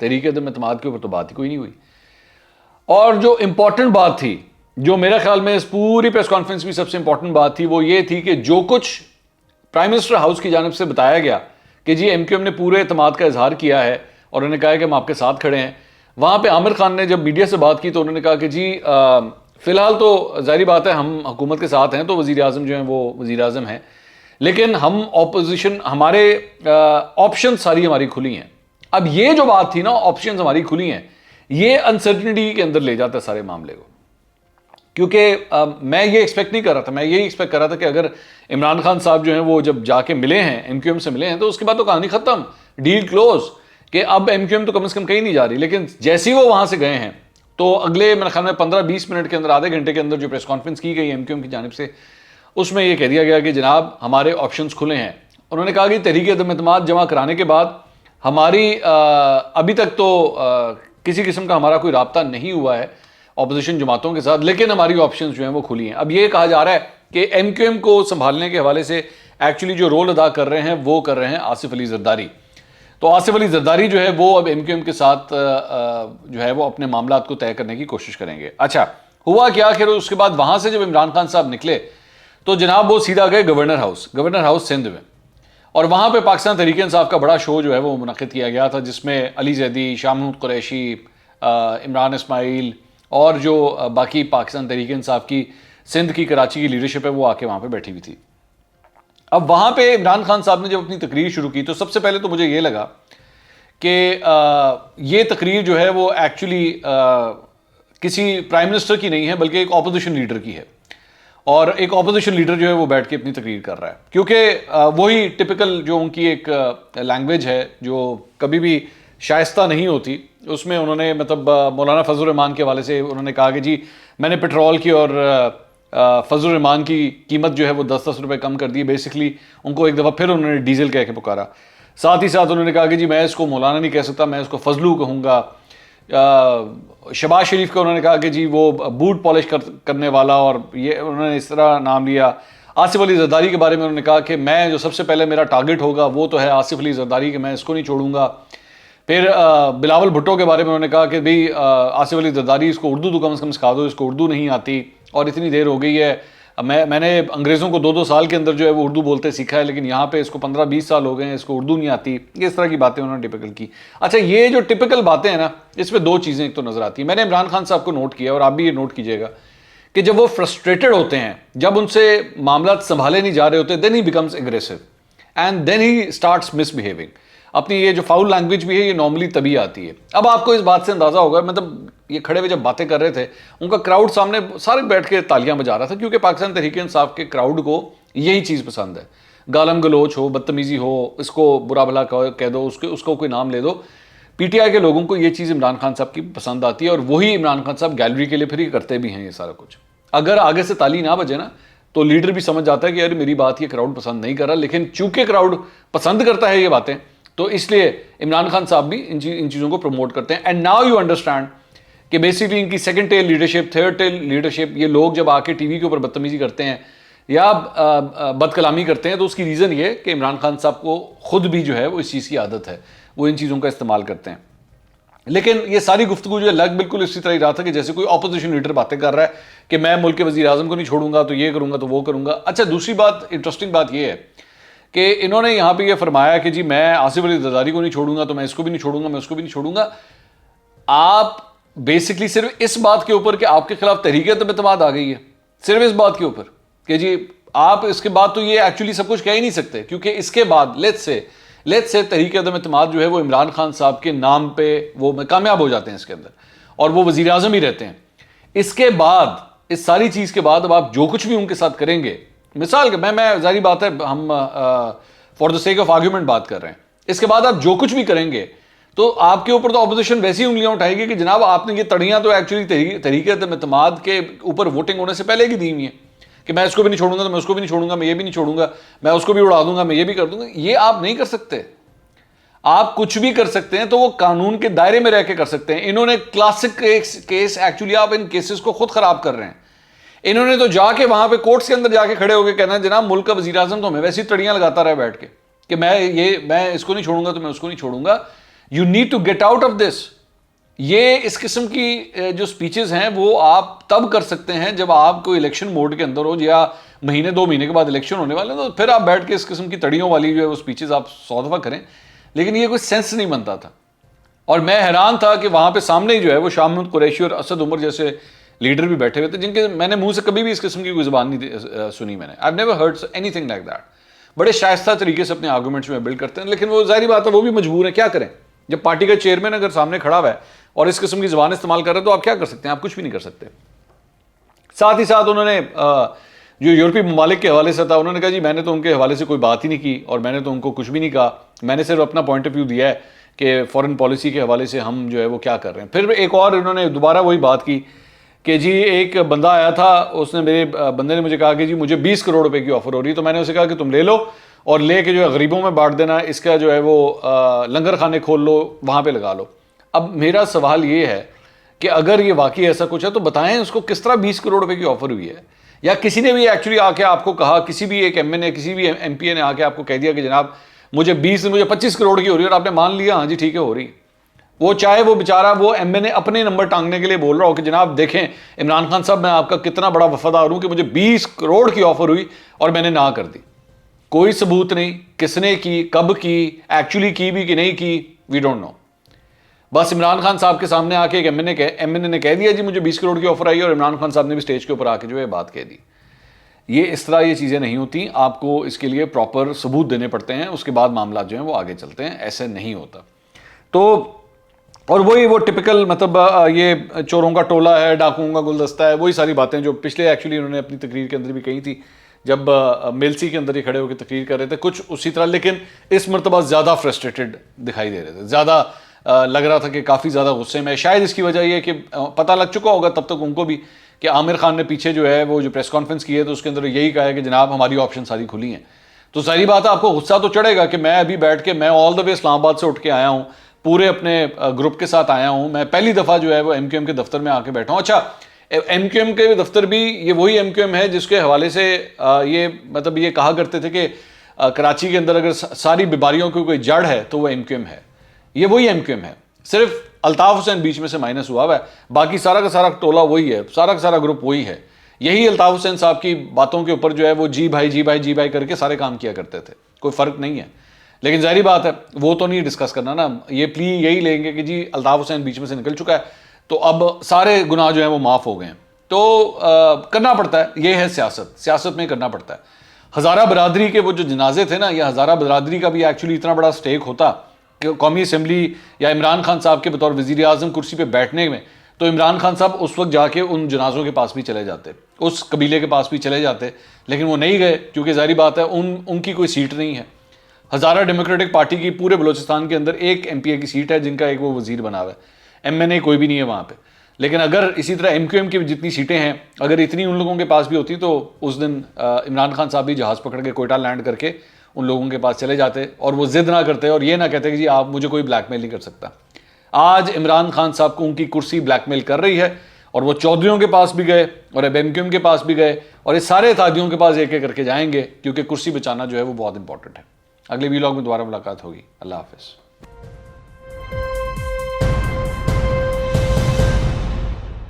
تحریک عدم اعتماد کے اوپر تو بات ہی کوئی نہیں ہوئی. اور جو امپورٹنٹ بات تھی, جو میرا خیال میں اس پوری پریس کانفرنس میں سب سے امپورٹنٹ بات تھی, وہ یہ تھی کہ جو کچھ پرائم منسٹر ہاؤس کی جانب سے بتایا گیا کہ جی ایم کیو ایم نے پورے اعتماد کا اظہار کیا ہے اور انہوں نے کہا کہ ہم آپ کے ساتھ کھڑے ہیں. وہاں پہ عامر خان نے جب میڈیا سے بات کی تو انہوں نے کہا کہ جی فی الحال تو ظاہری بات ہے ہم حکومت کے ساتھ ہیں, تو وزیر اعظم جو ہیں وہ وزیر اعظم ہیں, لیکن ہم اپوزیشن, ہمارے آپشن ساری ہماری کھلی ہیں. اب یہ جو بات تھی نا, آپشنز ہماری کھلی ہیں, یہ انسرٹنٹی کے اندر لے جاتا ہے سارے معاملے کو. کیونکہ میں یہ ایکسپیکٹ نہیں کر رہا تھا, میں یہی ایکسپیکٹ کر رہا تھا کہ اگر عمران خان صاحب جو ہیں وہ جب جا کے ملے ہیں ایم کیو ایم سے ملے ہیں تو اس کے بعد تو کہانی ختم, ڈیل کلوز, کہ اب ایم کیو ایم تو کم از کم کہیں نہیں جا رہی. لیکن جیسے ہی وہ وہاں سے گئے ہیں تو اگلے میرے خیال میں 15-20 منٹ کے اندر, آدھے گھنٹے کے اندر جو پریس کانفرنس کی گئی ایم کیو ایم کی جانب سے, اس میں یہ کہہ دیا گیا کہ جناب ہمارے آپشنز کھلے ہیں. انہوں نے کہا کہ تحریک عدم اعتماد جمع کرانے کے بعد ہماری ابھی تک تو کسی قسم کا ہمارا کوئی رابطہ نہیں ہوا ہے اپوزیشن جماعتوں کے ساتھ, لیکن ہماری آپشنز جو ہیں وہ کھلی ہیں. اب یہ کہا جا رہا ہے کہ ایم کیو ایم کو سنبھالنے کے حوالے سے ایکچولی جو رول ادا کر رہے ہیں وہ کر رہے ہیں آصف علی زرداری. تو آصف علی زرداری جو ہے وہ اب ایم کیو ایم کے ساتھ جو ہے وہ اپنے معاملات کو طے کرنے کی کوشش کریں گے. اچھا ہوا کیا کہ اس کے بعد وہاں سے جب عمران خان صاحب نکلے تو جناب وہ سیدھا گئے گورنر ہاؤس سندھ میں, اور وہاں پہ پاکستان تحریک انصاف کا بڑا شو جو ہے وہ منعقد کیا گیا تھا, جس میں علی زیدی, شاہ محمود قریشی, عمران اسماعیل اور جو باقی پاکستان تحریک انصاف کی سندھ کی کراچی کی لیڈرشپ ہے وہ آ کے وہاں پہ بیٹھی ہوئی تھی. اب وہاں پہ عمران خان صاحب نے جب اپنی تقریر شروع کی تو سب سے پہلے تو مجھے یہ لگا کہ یہ تقریر جو ہے وہ ایکچولی کسی پرائم منسٹر کی نہیں ہے بلکہ ایک اپوزیشن لیڈر کی ہے, اور ایک اپوزیشن لیڈر جو ہے وہ بیٹھ کے اپنی تقریر کر رہا ہے, کیونکہ وہی ٹپیکل جو ان کی ایک لینگویج ہے جو کبھی بھی شائستہ نہیں ہوتی, اس میں انہوں نے مطلب مولانا فضل الرحمان کے حوالے سے انہوں نے کہا کہ جی میں نے پیٹرول کی اور فضل الرحمان کی قیمت جو ہے وہ 10-10 روپے کم کر دی. بیسکلی ان کو ایک دفعہ پھر انہوں نے ڈیزل کہہ کے پکارا. ساتھ ہی ساتھ انہوں نے کہا کہ جی میں اس کو مولانا نہیں کہہ سکتا, میں اس کو فضلو کہوں گا. شہباز شریف کا انہوں نے کہا کہ جی وہ بوٹ پالش کرنے والا, اور یہ انہوں نے اس طرح نام لیا. آصف علی زرداری کے بارے میں انہوں نے کہا کہ میں جو سب سے پہلے میرا ٹارگٹ ہوگا وہ تو ہے آصف علی زرداری, کہ میں اس کو نہیں چھوڑوں گا. پھر بلاول بھٹو کے بارے میں انہوں نے کہا کہ بھئی آصف علی زرداری اس کو اردو تو کم از کم سکھا دو, اس کو اردو نہیں آتی اور اتنی دیر ہو گئی ہے, میں نے انگریزوں کو 2-2 سال کے اندر جو ہے وہ اردو بولتے سیکھا ہے, لیکن یہاں پہ اس کو 15-20 سال ہو گئے ہیں, اس کو اردو نہیں آتی. اس طرح کی باتیں انہوں نے ٹپیکل کی. اچھا یہ جو ٹپیکل باتیں ہیں نا, اس میں 2 چیزیں ایک تو نظر آتی ہیں. میں نے عمران خان صاحب کو نوٹ کیا, اور آپ بھی یہ نوٹ کیجئے گا, کہ جب وہ فرسٹریٹڈ ہوتے ہیں, جب ان سے معاملات سنبھالے نہیں جا رہے ہوتے, then he becomes aggressive and then he starts misbehaving. اپنی یہ جو فاؤل لینگویج بھی ہے یہ نارملی تبھی آتی ہے. اب آپ کو اس بات سے اندازہ ہوگا, مطلب یہ کھڑے ہوئے جب باتیں کر رہے تھے ان کا کراؤڈ سامنے سارے بیٹھ کے تالیاں بجا رہا تھا, کیونکہ پاکستان تحریک انصاف کے کراؤڈ کو یہی چیز پسند ہے. گالم گلوچ ہو, بدتمیزی ہو, اس کو برا بھلا کہہ دو, اس کو کوئی نام لے دو. پی ٹی آئی کے لوگوں کو یہ چیز عمران خان صاحب کی پسند آتی ہے, اور وہی عمران خان صاحب گیلری کے لیے پھر ہی کرتے بھی ہیں یہ سارا کچھ. اگر آگے سے تالی نہ بجے نا تو لیڈر بھی سمجھ جاتا ہے کہ یار میری بات یہ کراؤڈ پسند نہیں کر رہا, لیکن چونکہ کراؤڈ پسند کرتا ہے یہ باتیں, تو اس لیے عمران خان صاحب بھی ان چیزوں کو پروموٹ کرتے ہیں. اینڈ ناؤ یو انڈرسٹینڈ کہ بیسکلی ان کی second tell leadership, third tell leadership, یہ لوگ جب آ کے ٹی وی کے اوپر بدتمیزی کرتے ہیں یا بد کلامی کرتے ہیں تو اس کی ریزن یہ کہ عمران خان صاحب کو خود بھی جو ہے وہ اس چیز کی عادت ہے, وہ ان چیزوں کا استعمال کرتے ہیں. لیکن یہ ساری گفتگو جو ہے لگ بالکل اسی طرح ہی رہا تھا کہ جیسے کوئی اپوزیشن لیڈر باتیں کر رہا ہے کہ میں ملک کے وزیر اعظم کو نہیں چھوڑوں گا, تو یہ کروں گا تو وہ کروں گا. اچھا دوسری بات, انٹرسٹنگ بات یہ ہے کہ انہوں نے یہاں پہ یہ فرمایا کہ جی میں آصف علی زرداری کو نہیں چھوڑوں گا, تو میں اس کو بھی نہیں چھوڑوں گا, میں اس کو بھی نہیں چھوڑوں گا. آپ بیسکلی صرف اس بات کے اوپر کہ آپ کے خلاف تحریک عدم اعتماد آ گئی ہے, صرف اس بات کے اوپر کہ جی آپ اس کے بعد تو یہ ایکچولی سب کچھ کہہ ہی نہیں سکتے, کیونکہ اس کے بعد لیٹس سے تحریک عدم اعتماد جو ہے وہ عمران خان صاحب کے نام پہ وہ کامیاب ہو جاتے ہیں اس کے اندر, اور وہ وزیر اعظم ہی رہتے ہیں. اس کے بعد, اس ساری چیز کے بعد اب آپ جو کچھ بھی ان کے ساتھ کریں گے, مثال میں ظاہری بات ہے ہم for the sake of argument بات کر رہے ہیں, اس کے بعد آپ جو کچھ بھی کریں گے تو آپ کے اوپر تو اپوزیشن ویسی انگلیاں اٹھائے گی کہ جناب آپ نے یہ تڑیاں تو ایکچولی تحریک عدم اعتماد کے اوپر ووٹنگ ہونے سے پہلے کی دی ہوئی ہیں کہ میں اس کو بھی نہیں چھوڑوں گا, تو میں اس کو بھی نہیں چھوڑوں گا, میں یہ بھی نہیں چھوڑوں گا, میں اس کو بھی اڑا دوں گا, میں یہ بھی کر دوں گا. یہ آپ نہیں کر سکتے. آپ کچھ بھی کر سکتے ہیں تو وہ قانون کے دائرے میں رہ کے کر سکتے ہیں. انہوں نے کلاسک کیس, ایکچولی آپ ان کیسز کو خود خراب کر رہے ہیں. انہوں نے تو جا کے وہاں پہ کورٹس کے اندر جا کے کھڑے ہو کے کہنا ہے جناب ملک کا وزیر اعظم تو ہمیں ویسی تڑیاں لگاتا رہا بیٹھ کے کہ میں اس کو نہیں چھوڑوں گا تو میں اس کو نہیں چھوڑوں گا. You need to get out of this. یہ اس قسم کی جو سپیچز ہیں وہ آپ تب کر سکتے ہیں جب آپ کو الیکشن موڈ کے اندر ہو, یا مہینے 2 مہینے کے بعد الیکشن ہونے والے ہیں, تو پھر آپ بیٹھ کے اس قسم کی تڑیوں والی جو ہے وہ سپیچز آپ 100 دفعہ کریں. لیکن یہ کوئی سینس نہیں بنتا تھا. اور میں حیران تھا کہ وہاں پہ سامنے ہی جو ہے وہ شاہ محمود قریشی اور اسد عمر جیسے لیڈر بھی بیٹھے ہوئے تھے, جن کے میں نے منہ سے کبھی بھی اس قسم کی کوئی زبان نہیں سنی. میں نے I've never heard anything like that. بڑے شائستہ طریقے سے اپنے آرگومنٹس میں بلڈ کرتے ہیں, لیکن وہ ظاہری بات ہے وہ بھی مجبور ہے, کیا کریں. جب پارٹی کا چیئرمین اگر سامنے کھڑا ہوا ہے اور اس قسم کی زبان استعمال کر رہے ہیں تو آپ کیا کر سکتے ہیں, آپ کچھ بھی نہیں کر سکتے. ساتھ ہی ساتھ انہوں نے جو یورپی ممالک کے حوالے سے تھا, انہوں نے کہا جی میں نے تو ان کے حوالے سے کوئی بات ہی نہیں کی, اور میں نے تو ان کو کچھ بھی نہیں کہا, میں نے صرف اپنا پوائنٹ آف ویو دیا ہے کہ فورن پالیسی کے حوالے سے ہم جو ہے وہ کیا کر رہے ہیں. پھر ایک اور انہوں نے دوبارہ وہی بات کی کہ جی ایک بندہ آیا تھا, اس نے میرے بندے نے مجھے کہا کہ جی مجھے 20 کروڑ روپے کی آفر ہو رہی ہے, تو میں نے اسے کہا کہ تم لے لو اور لے کے جو ہے غریبوں میں بانٹ دینا, اس کا جو ہے وہ لنگر خانے کھول لو, وہاں پہ لگا لو. اب میرا سوال یہ ہے کہ اگر یہ واقعی ایسا کچھ ہے تو بتائیں اس کو کس طرح 20 کروڑ روپے کی آفر ہوئی ہے, یا کسی نے بھی ایکچولی آ کے آپ کو کہا, کسی بھی ایک ایم این اے کسی بھی ایم پی اے نے آ کے آپ کو کہہ دیا کہ جناب مجھے 25 کروڑ کی ہو رہی ہے, اور آپ نے مان لیا ہاں جی ٹھیک ہے ہو رہی. وہ چاہے وہ بیچارہ وہ ایم این اے اپنے نمبر ٹانگنے کے لیے بول رہا ہو کہ جناب دیکھیں عمران خان صاحب میں آپ کا کتنا بڑا وفادار ہوں کہ مجھے 20 کروڑ کی آفر ہوئی اور میں نے نہ کر دی. کوئی ثبوت نہیں, کس نے کی, کب کی, ایکچولی کی بھی کہ نہیں کی, وی ڈونٹ نو. بس عمران خان صاحب کے سامنے آ کے ایک ایم این اے نے کہہ دیا جی مجھے 20 کروڑ کی آفر آئی, اور عمران خان صاحب نے بھی اسٹیج کے اوپر آ کے جو ہے بات کہہ دی. یہ اس طرح یہ چیزیں نہیں ہوتی, آپ کو اس کے لیے پراپر ثبوت دینے پڑتے ہیں, اس کے بعد معاملات جو ہیں وہ آگے چلتے ہیں, ایسے نہیں ہوتا. تو اور وہی وہ ٹپکل مطلب یہ چوروں کا ٹولہ ہے, ڈاکوؤں کا گلدستہ ہے, وہی ساری باتیں جو پچھلے ایکچولی انہوں نے اپنی تقریر کے اندر بھی کہی تھی جب میلسی کے اندر ہی کھڑے ہو کے تقریر کر رہے تھے, کچھ اسی طرح, لیکن اس مرتبہ زیادہ فرسٹریٹڈ دکھائی دے رہے تھے, زیادہ لگ رہا تھا کہ کافی زیادہ غصے میں. شاید اس کی وجہ یہ کہ پتہ لگ چکا ہوگا تب تک ان کو بھی کہ عامر خان نے پیچھے جو ہے وہ جو پریس کانفرنس کی ہے تو اس کے اندر یہی کہا ہے کہ جناب ہماری آپشن ساری کھلی ہیں. تو ظاہری بات ہے آپ کو غصہ تو چڑھے گا کہ میں ابھی بیٹھ کے, میں آل دا وے اسلام آباد سے اٹھ کے آیا ہوں, پورے اپنے گروپ کے ساتھ آیا ہوں, میں پہلی دفعہ جو ہے وہ ایم کیو ایم کے دفتر میں آ کے بیٹھا ہوں. اچھا ایم کیو ایم کے دفتر بھی یہ وہی ایم کیو ایم ہے جس کے حوالے سے یہ مطلب یہ کہا کرتے تھے کہ کراچی کے اندر اگر ساری بیماریوں کی کوئی جڑ ہے تو وہ ایم کیو ایم ہے. یہ وہی ایم کیو ایم ہے, صرف الطاف حسین بیچ میں سے مائنس ہوا ہے, باقی سارا کا سارا ٹولہ وہی ہے, سارا کا سارا گروپ وہی ہے. یہی الطاف حسین صاحب کی باتوں کے اوپر جو ہے وہ جی بھائی جی بھائی جی بھائی کر کے سارے کام کیا کرتے تھے, کوئی فرق نہیں ہے. لیکن ظاہری بات ہے وہ تو نہیں ڈسکس کرنا نا, یہ پلی یہی لیں گے کہ جی الطاف حسین بیچ میں سے نکل چکا ہے تو اب سارے گناہ جو ہیں وہ معاف ہو گئے ہیں. تو کرنا پڑتا ہے, یہ ہے سیاست, سیاست میں کرنا پڑتا ہے. ہزارہ برادری کے وہ جو جنازے تھے نا, یہ ہزارہ برادری کا بھی ایکچولی اتنا بڑا سٹیک ہوتا کہ قومی اسمبلی یا عمران خان صاحب کے بطور وزیر اعظم کرسی پہ بیٹھنے میں, تو عمران خان صاحب اس وقت جا کے ان جنازوں کے پاس بھی چلے جاتے, اس قبیلے کے پاس بھی چلے جاتے, لیکن وہ نہیں گئے کیونکہ ظاہری بات ہے ان کی کوئی سیٹ نہیں ہے. ہزارہ ڈیموکریٹک پارٹی کی پورے بلوچستان کے اندر ایک ایم پی اے کی سیٹ ہے جن کا ایک وہ وزیر بنا ہوا ہے, ایم این اے کوئی بھی نہیں ہے وہاں پہ. لیکن اگر اسی طرح ایم کیو ایم کی جتنی سیٹیں ہیں اگر اتنی ان لوگوں کے پاس بھی ہوتی تو اس دن عمران خان صاحب بھی جہاز پکڑ کے کوئٹہ لینڈ کر کے ان لوگوں کے پاس چلے جاتے اور وہ ضد نہ کرتے اور یہ نہ کہتے کہ جی آپ مجھے کوئی بلیک میل نہیں کر سکتا. آج عمران خان صاحب کو ان کی کرسی بلیک میل کر رہی ہے اور وہ چودھریوں کے پاس بھی گئے اور اب ایم کیو ایم کے پاس بھی گئے اور یہ سارے اتحادیوں کے پاس ایک ایک کر کے جائیں گے کیونکہ کرسی بچانا جو ہے وہ بہت امپورٹنٹ ہے. اگلے ویلاگ میں دوبارہ ملاقات ہوگی. اللہ حافظ.